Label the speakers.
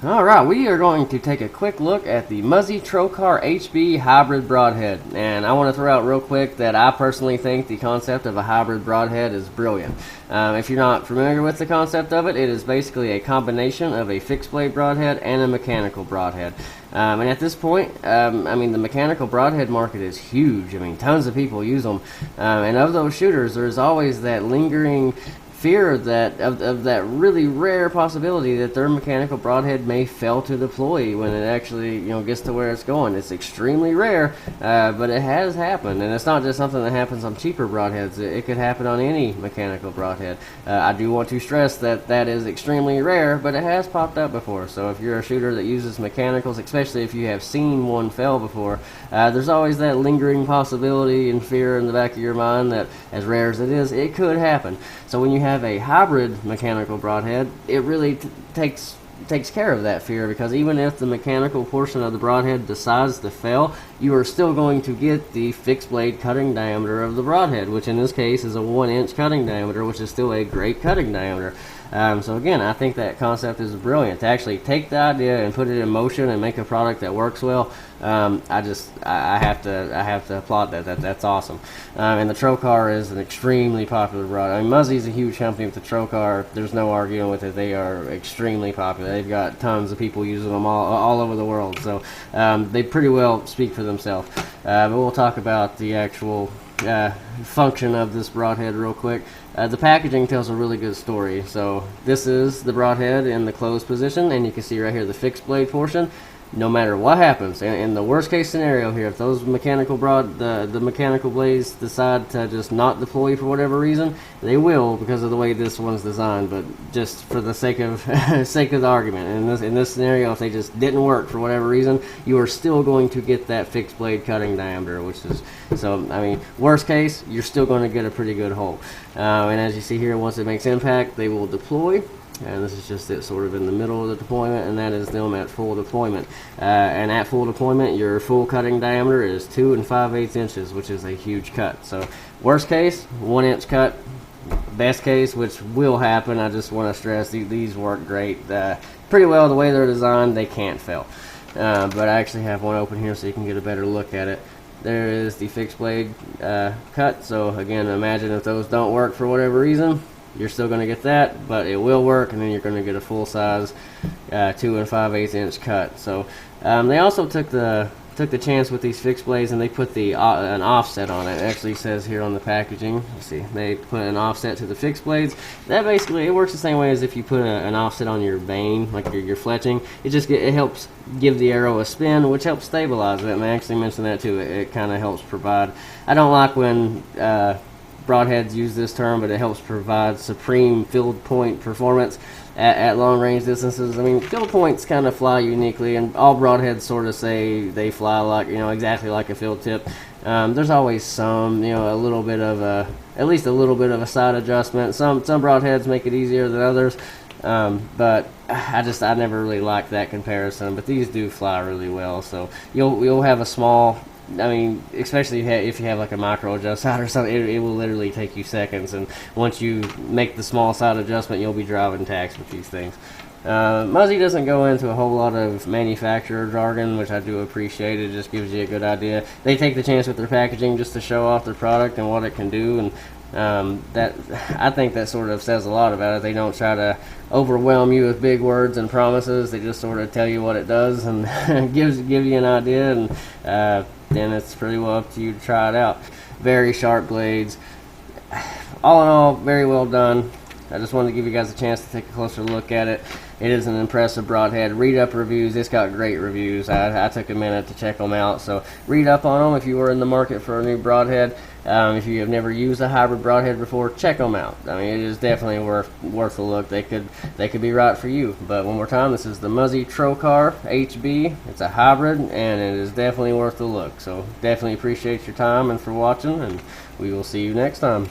Speaker 1: Alright, we are going to take a quick look at the Muzzy Trocar HB Hybrid Broadhead. And I want to throw out real quick that I personally think the concept of a hybrid broadhead is brilliant. If you're not familiar with the concept of it, it is basically a combination of a fixed blade broadhead and a mechanical broadhead. And at this point, I mean, the mechanical broadhead market is huge. I mean, tons of people use them. And of those shooters, there's always that lingering fear that of that really rare possibility that their mechanical broadhead may fail to deploy when it actually gets to where it's going. It's extremely rare, but it has happened, and it's not just something that happens on cheaper broadheads. It could happen on any mechanical broadhead. I do want to stress that that is extremely rare, but it has popped up before. So if you're a shooter that uses mechanicals, especially if you have seen one fail before, there's always that lingering possibility and fear in the back of your mind that, as rare as it is, it could happen. So when you have a hybrid mechanical broadhead, it really takes care of that fear, because even if the mechanical portion of the broadhead decides to fail, you are still going to get the fixed blade cutting diameter of the broadhead, which in this case is a 1-inch cutting diameter, which is still a great cutting diameter. So again, I think that concept is brilliant. To actually take the idea and put it in motion and make a product that works well, I have to applaud that. That's awesome. And the Trocar is an extremely popular broad. I mean, Muzzy's a huge company with the Trocar. There's no arguing with it. They are extremely popular. They've got tons of people using them all over the world. So they pretty well speak for themselves. But we'll talk about the actual function of this broadhead real quick. The packaging tells a really good story. So this is the broadhead in the closed position, and you can see right here the fixed blade portion. No matter what happens, in the worst case scenario here, if those mechanical the mechanical blades decide to just not deploy for whatever reason, they will, because of the way this one's designed. But just for the sake of the argument, in this scenario, if they just didn't work for whatever reason, you are still going to get that fixed blade cutting diameter, which is, so I mean, worst case, you're still going to get a pretty good hole. And as you see here, once it makes impact, they will deploy. And this is just it sort of in the middle of the deployment, and that is them at full deployment. And at full deployment, your full cutting diameter is 2 5/8 inches, which is a huge cut. So worst case, 1-inch cut. Best case, which will happen, I just want to stress, these work great. Pretty well the way they're designed, they can't fail. But I actually have one open here so you can get a better look at it. There is the fixed blade cut. So again, imagine if those don't work for whatever reason, you're still going to get that, but it will work, and then you're going to get a full size 2 5/8 inch cut. So they also took the chance with these fixed blades, and they put an offset on it. It actually says here on the packaging, you see, they put an offset to the fixed blades. That basically, it works the same way as if you put an offset on your vane, like your fletching. It helps give the arrow a spin, which helps stabilize it. And I actually mentioned that too. It kind of helps provide. I don't like when broadheads use this term, but it helps provide supreme field point performance at long range distances. I mean, field points kind of fly uniquely, and all broadheads sort of say they fly like, exactly like a field tip. There's always some, a little bit of at least a little bit of a side adjustment. Some broadheads make it easier than others. But I never really liked that comparison, but these do fly really well. So you'll have a small, I mean, especially if you have like a micro adjust side or something, it will literally take you seconds. And once you make the small side adjustment, you'll be driving tacks with these things. Muzzy doesn't go into a whole lot of manufacturer jargon, which I do appreciate. It just gives you a good idea. They take the chance with their packaging just to show off their product and what it can do, and that, I think that sort of says a lot about it. They don't try to overwhelm you with big words and promises. They just sort of tell you what it does and give you an idea, and then it's pretty well up to you to try it out. Very sharp blades. All in all, very well done. I just wanted to give you guys a chance to take a closer look at it. It is an impressive broadhead. Read up reviews. It's got great reviews. I took a minute to check them out. So read up on them if you were in the market for a new broadhead. If you have never used a hybrid broadhead before, check them out. I mean, it is definitely worth a look. They could be right for you. But one more time, this is the Muzzy Trocar HB. It's a hybrid, and it is definitely worth a look. So definitely appreciate your time and for watching, and we will see you next time.